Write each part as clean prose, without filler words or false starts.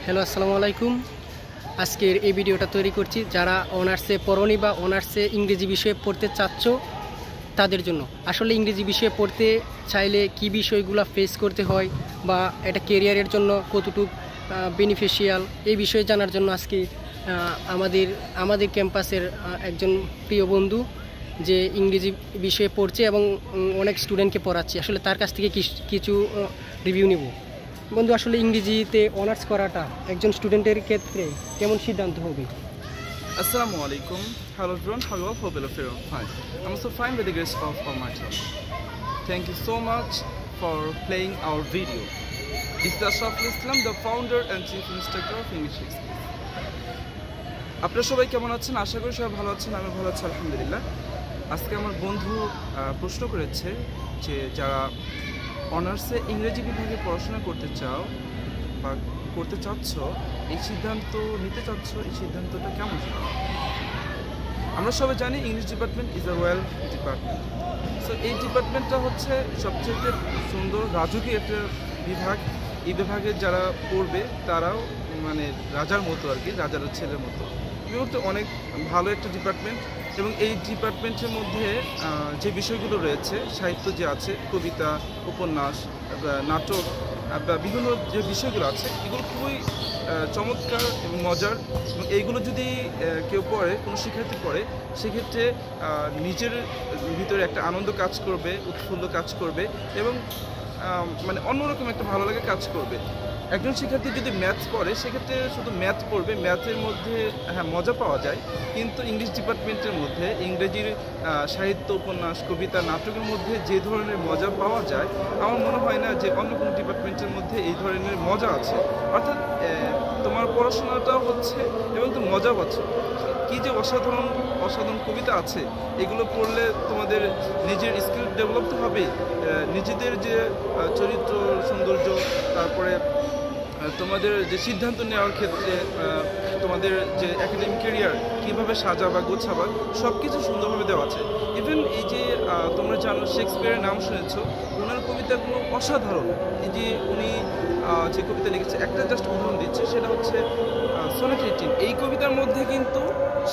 Hello, আসসালামু আলাইকুম। আজকের এই ভিডিওটা তৈরি করছি যারা অনার্সে পড়নি বা অনার্সে ইংরেজি বিষয়ে পড়তে চাচ্ছ তাদের জন্য। আসলে ইংরেজি বিষয়ে পড়তে চাইলে কি বিষয়গুলো ফেস করতে হয় বা এটা কেরিয়ারের জন্য কতটুকু বেনিফিশিয়াল, এই বিষয়ে জানার জন্য আজকে আমাদের ক্যাম্পাসের একজন প্রিয় বন্ধু যে ইংরেজি বিষয়ে পড়ছে এবং অনেক স্টুডেন্টকে পড়াচ্ছে, আসলে তার কাছ থেকে কিছু রিভিউ নিব। বন্ধু, আসলে ইংরেজিতে অনার্স করাটা একজন স্টুডেন্টের ক্ষেত্রে কেমন সিদ্ধান্ত হবে? Assalamu alaikum. Hello everyone, how are you all? Hope you're all fine. I'm also fine with the grace of Almighty Allah. Thank you so much for playing our video. This is Ashraful Islam, the founder and chief instructor of English Express. আপনারা সবাই কেমন আছেন? আশা করি সবাই ভালো আছেন। আমি ভালো আছি আলহামদুলিল্লাহ। আজকে আমার বন্ধু প্রশ্ন করেছে যে যারা অনার্সে ইংরেজি বিভাগে পড়াশোনা করতে চাও বা করতে চাচ্ছ, এই সিদ্ধান্ত নিতে চাচ্ছ, এই সিদ্ধান্তটা কেমন? আমরা সবাই জানি English department is a royal department. So এই ডিপার্টমেন্টটা হচ্ছে সবচেয়ে সুন্দর রাজকীয় একটা বিভাগ। এই বিভাগে যারা পড়বে তারাও মানে রাজার মতো আর কি, রাজার ছেলের মতো। বিভাগটা অনেক ভালো একটা ডিপার্টমেন্ট এবং এই ডিপার্টমেন্টের মধ্যে যে বিষয়গুলো রয়েছে, সাহিত্য যে আছে, কবিতা, উপন্যাস, নাটক বা বিভিন্ন যে বিষয়গুলো আছে, এগুলো খুবই চমৎকার এবং মজার। এবং এইগুলো যদি কেউ পড়ে, কোনো শিক্ষার্থী পড়ে, সেক্ষেত্রে নিজের ভিতরে একটা আনন্দ কাজ করবে, উৎফুল্ল কাজ করবে এবং মানে অন্যরকম একটা ভালো লাগে কাজ করবে। একজন শিক্ষার্থী যদি ম্যাথস পড়ে, সেক্ষেত্রে শুধু ম্যাথ পড়বে, ম্যাথের মধ্যে হ্যাঁ মজা পাওয়া যায়, কিন্তু ইংলিশ ডিপার্টমেন্টের মধ্যে ইংরেজির সাহিত্য, উপন্যাস, কবিতা, নাটকের মধ্যে যে ধরনের মজা পাওয়া যায়, আমার মনে হয় না যে অন্য কোনো ডিপার্টমেন্টের মধ্যে এই ধরনের মজা আছে। অর্থাৎ তোমার পড়াশোনাটাও হচ্ছে এবং তুমি মজা পাচ্ছ। কী যে অসাধারণ অসাধারণ কবিতা আছে, এগুলো পড়লে তোমাদের নিজের স্কিল ডেভেলপ তো হবে, নিজেদের যে চরিত্র সৌন্দর্য, তারপরে তোমাদের যে সিদ্ধান্ত নেওয়ার ক্ষেত্রে তোমাদের যে একাডেমিক ক্যারিয়ার কীভাবে সাজাবা গোছাবা, সব কিছু সুন্দরভাবে দেওয়া আছে। ইভেন এই যে তোমরা জানো শেক্সপিয়ারের নাম শুনেছ, ওনার কবিতাগুলো অসাধারণ। এই যে উনি যে কবিতা লিখেছে, একটা জাস্ট উদাহরণ দিচ্ছে, সেটা হচ্ছে সনেট 18। এই কবিতার মধ্যে কিন্তু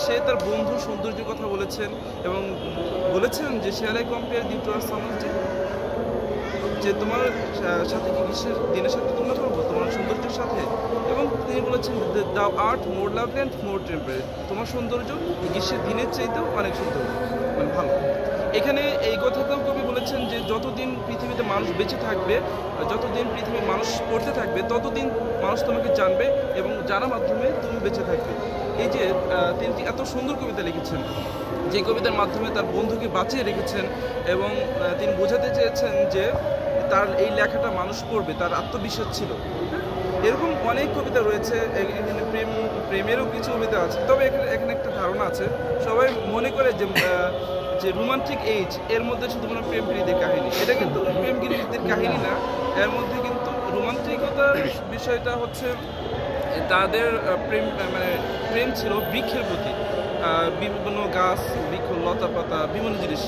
সে তার বন্ধুর সৌন্দর্যের কথা বলেছেন এবং বলেছেন যে শেয়ার কম্পেয়ার দি টু আর সামার, যে তোমার সাথে কি গ্রীষ্মের দিনের সাথে তুলনা করবো, তোমার সৌন্দর্যের সাথে। এবং তিনি বলেছেন দাও art more lovely and more temperate, তোমার সৌন্দর্য গ্রীষ্মের দিনের চাইতেও অনেক সুন্দর, মানে ভালো। এখানে এই কথাটাও কবি বলেছেন যে যতদিন পৃথিবীতে মানুষ বেঁচে থাকবে, যতদিন পৃথিবীর মানুষ পড়তে থাকবে, ততদিন মানুষ তোমাকে জানবে এবং জানার মাধ্যমে তুমি বেঁচে থাকবে। এই যে তিনি এত সুন্দর কবিতা লিখেছেন, যে কবিতার মাধ্যমে তার বন্ধুকে বাঁচিয়ে রেখেছেন এবং তিনি বোঝাতে চেয়েছেন যে তার এই লেখাটা মানুষ পড়বে, তার আত্মবিশ্বাস ছিল। এরকম অনেক কবিতা রয়েছে, এখানে প্রেমেরও কিছু কবিতা আছে। তবে এখানে একটা ধারণা আছে, সবাই মনে করে যে রোমান্টিক এজ এর মধ্যে শুধুমাত্র প্রেম প্রীতির কাহিনী, এটা কিন্তু প্রেম প্রীতির কাহিনী না। এর মধ্যে কিন্তু রোমান্টিকতার বিষয়টা হচ্ছে তাদের প্রেম ছিল বৃক্ষের প্রতি, বিভিন্ন গাছ, বৃক্ষ, লতা পাতা, বিভিন্ন জিনিস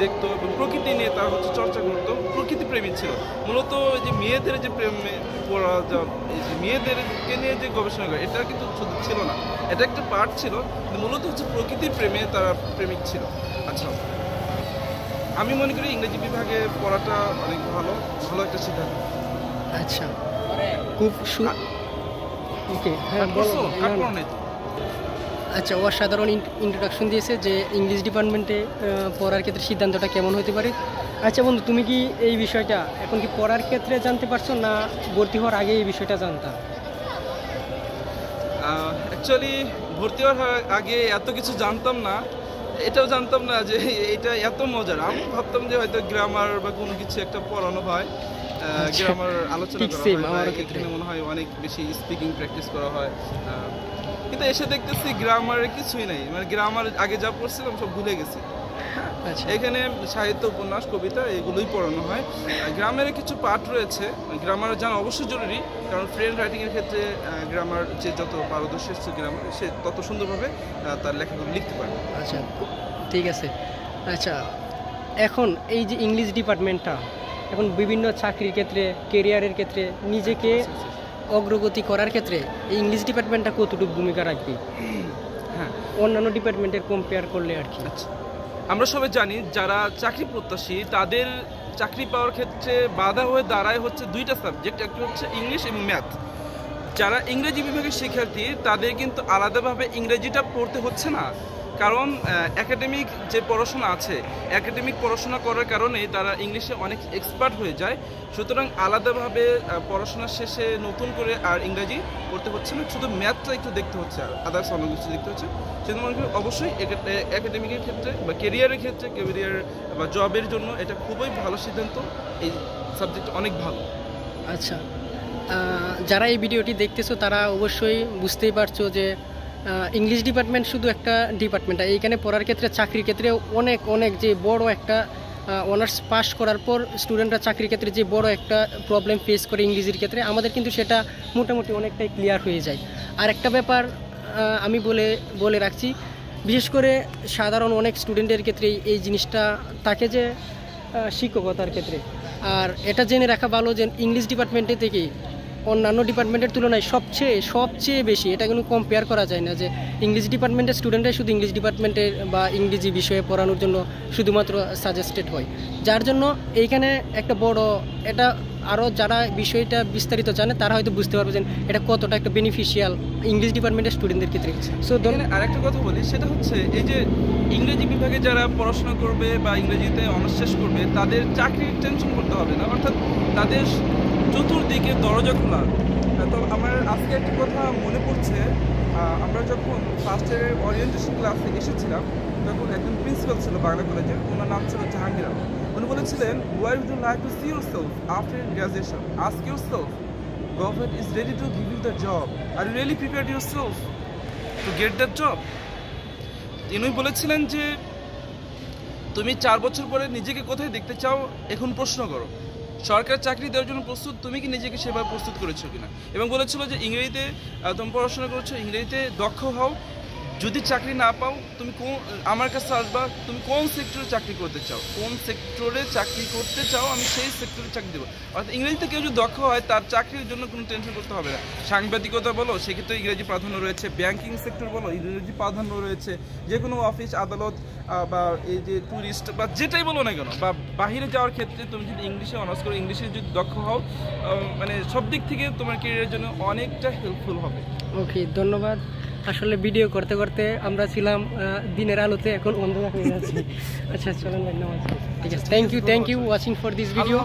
দেখতো এবং প্রকৃতি নিয়ে তারা হচ্ছে চর্চা করতো, প্রকৃতি প্রেমী ছিল। মূলত যে মেয়েদের যে প্রেমে পড়া, মেয়েদেরকে নিয়ে যে গবেষণা করে, এটা কিন্তু শুধু ছিল না, এটা একটা পার্ট ছিল, মূলত হচ্ছে প্রকৃতির প্রেমে তারা প্রেমিক ছিল। আচ্ছা, আমি মনে করি ইংরেজি বিভাগে পড়াটা অনেক ভালো একটা সিদ্ধান্ত। আচ্ছা, খুব ওকে, হ্যাঁ বলো। আচ্ছা, অসাধারণ ইন্ট্রোডাকশন দিয়েছে যে ইংলিশ ডিপার্টমেন্টে পড়ার ক্ষেত্রে সিদ্ধান্তটা কেমন হতে পারে। আচ্ছা বন্ধু, তুমি কি এই বিষয়টা এখন কি পড়ার ক্ষেত্রে জানতে পারছো না ভর্তি হওয়ার আগে এই বিষয়টা জানতাম? অ্যাকচুয়ালি ভর্তি হওয়ার আগে এত কিছু জানতাম না, এটাও জানতাম না যে এটা এত মজার। আমি ভাবতাম যে হয়তো গ্রামার বা কোনো কিছু একটা পড়ানো হয়, গ্রামার আলোচনা করা হয়, এখানে মনে হয় অনেক বেশি স্পিকিং প্র্যাকটিস করা হয়, কিন্তু এসে দেখতেছি গ্রামারের কিছুই নেই, মানে গ্রামার আগে যা পড়ছিলাম সব ভুলে গেছি। এখানে সাহিত্য, উপন্যাস, কবিতা এগুলোই পড়ানো হয়। গ্রামারের কিছু পার্ট রয়েছে, গ্রামার জানা অবশ্যই জরুরি, কারণ ফ্রেন্ড রাইটিংয়ের ক্ষেত্রে গ্রামার যে যত পারদর্শী গ্রামার, সে তত সুন্দরভাবে তার লেখাগুলো লিখতে পারে। আচ্ছা, ঠিক আছে। আচ্ছা, এখন এই যে ইংলিশ ডিপার্টমেন্টটা এখন বিভিন্ন চাকরির ক্ষেত্রে, কেরিয়ারের ক্ষেত্রে নিজেকে অগ্রগতি করার ক্ষেত্রে এই ইংলিশ ডিপার্টমেন্টটা কতটুকু ভূমিকা রাখবে হ্যাঁ, অন্যান্য ডিপার্টমেন্টের কম্পেয়ার করলে আর কি? আচ্ছা, আমরা সবাই জানি যারা চাকরি প্রত্যাশী তাদের চাকরি পাওয়ার ক্ষেত্রে বাধা হয়ে দাঁড়ায় হচ্ছে দুইটা সাবজেক্ট, একটা হচ্ছে ইংলিশ এবং ম্যাথ। যারা ইংরেজি বিভাগের শিক্ষার্থী তাদের কিন্তু আলাদাভাবে ইংরেজিটা পড়তে হচ্ছে না, কারণ একাডেমিক যে পড়াশোনা আছে, একাডেমিক পড়াশোনা করার কারণে তারা ইংলিশে অনেক এক্সপার্ট হয়ে যায়। সুতরাং আলাদাভাবে পড়াশোনা শেষে নতুন করে আর ইংরেজি পড়তে হচ্ছে না, শুধু ম্যাথটা একটু দেখতে হচ্ছে আর আদার্স অন্য কিছু দেখতে হচ্ছে। সেজন্য মনে করি অবশ্যই একাডেমিকের ক্ষেত্রে বা কেরিয়ারের ক্ষেত্রে, কেরিয়ার বা জবের জন্য এটা খুবই ভালো সিদ্ধান্ত, এই সাবজেক্ট অনেক ভালো। আচ্ছা, যারা এই ভিডিওটি দেখতেছো তারা অবশ্যই বুঝতেই পারছো যে ইংলিশ ডিপার্টমেন্ট শুধু একটা ডিপার্টমেন্ট, এইখানে পড়ার ক্ষেত্রে চাকরির ক্ষেত্রে অনেক অনেক যে বড় একটা অনার্স পাস করার পর স্টুডেন্টরা চাকরির ক্ষেত্রে যে বড় একটা প্রবলেম ফেস করে ইংরেজির ক্ষেত্রে, আমাদের কিন্তু সেটা মোটামুটি অনেকটাই ক্লিয়ার হয়ে যায়। আর একটা ব্যাপার আমি বলে রাখছি, বিশেষ করে সাধারণ অনেক স্টুডেন্টের ক্ষেত্রে এই জিনিসটা থাকে যে শিক্ষকতার ক্ষেত্রে। আর এটা জেনে রাখা ভালো যে ইংলিশ ডিপার্টমেন্টে থেকে অন্যান্য ডিপার্টমেন্টের তুলনায় সবচেয়ে বেশি, এটা কিন্তু কম্পেয়ার করা যায় না যে ইংলিশ ডিপার্টমেন্টের স্টুডেন্টরাই শুধু ইংলিশ ডিপার্টমেন্টের বা ইংরেজি বিষয়ে পড়ানোর জন্য শুধুমাত্র সাজেস্টেড হয়। যার জন্য এইখানে একটা বড়, এটা আরও যারা বিষয়টা বিস্তারিত জানে তারা হয়তো বুঝতে পারবে যে এটা কতটা একটা বেনিফিশিয়াল ইংলিশ ডিপার্টমেন্টের স্টুডেন্টদের ক্ষেত্রে। সো আরেকটা কথা বলি, সেটা হচ্ছে এই যে ইংরেজি বিভাগে যারা পড়াশোনা করবে বা ইংরেজিতে অনার্স শেষ করবে তাদের চাকরির টেনশন করতে হবে না, অর্থাৎ তাদের চতুর্দিকে দরজা খোলা। তো আমার আজকে একটা কথা মনে পড়ছে, আমরা যখন ফার্স্ট ইয়ারের ওরিয়েন্টেশন ক্লাসে এসেছিলাম তখন একজন প্রিন্সিপাল ছিল বাংলা কলেজের, ওনার নাম ছিল জাহাঙ্গীর। উনি বলেছিলেন, where would you like to see yourself after graduation? Ask yourself, government is ready to give you the job, are you really prepared yourself to get that job? তিনি বলেছিলেন যে তুমি 4 বছর পরে নিজেকে কোথায় দেখতে চাও এখন প্রশ্ন করো। সরকার চাকরি দেওয়ার জন্য প্রস্তুত, তুমি কি নিজেকে সেভাবে প্রস্তুত করেছো কিনা? এবং বলেছিল যে ইংরেজিতে তুমি পড়াশোনা করছো, ইংরেজিতে দক্ষ হও, যদি চাকরি না পাও তুমি আমার কাছে আসবা, তুমি কোন সেক্টরে চাকরি করতে চাও, কোন সেক্টরে চাকরি করতে চাও, আমি সেই সেক্টরে চাকরি দেবো। অর্থাৎ ইংরেজিতে কেউ যদি দক্ষ হয় তার চাকরির জন্য কোনো টেনশন করতে হবে না। সাংবাদিকতা বলো, সেক্ষেত্রে ইংরেজি প্রাধান্য রয়েছে, ব্যাংকিং সেক্টর বলো, ইংরেজি প্রাধান্য রয়েছে, যে কোনো অফিস আদালত বা এই যে ট্যুরিস্ট বা যেটাই বলো না কেন, বা বাহিরে যাওয়ার ক্ষেত্রে তুমি যদি ইংলিশে অনার্স করো, ইংলিশে যদি দক্ষ হও, মানে সব দিক থেকে তোমার ক্যারিয়ারের জন্য অনেকটা হেল্পফুল হবে। ওকে, ধন্যবাদ। আসলে ভিডিও করতে করতে আমরা ছিলাম দিনের আলোতে, এখন অন্ধকার হয়ে যাচ্ছে। আচ্ছা, চলেন, ধন্যবাদ। ঠিক আছে, thank you watching for this video.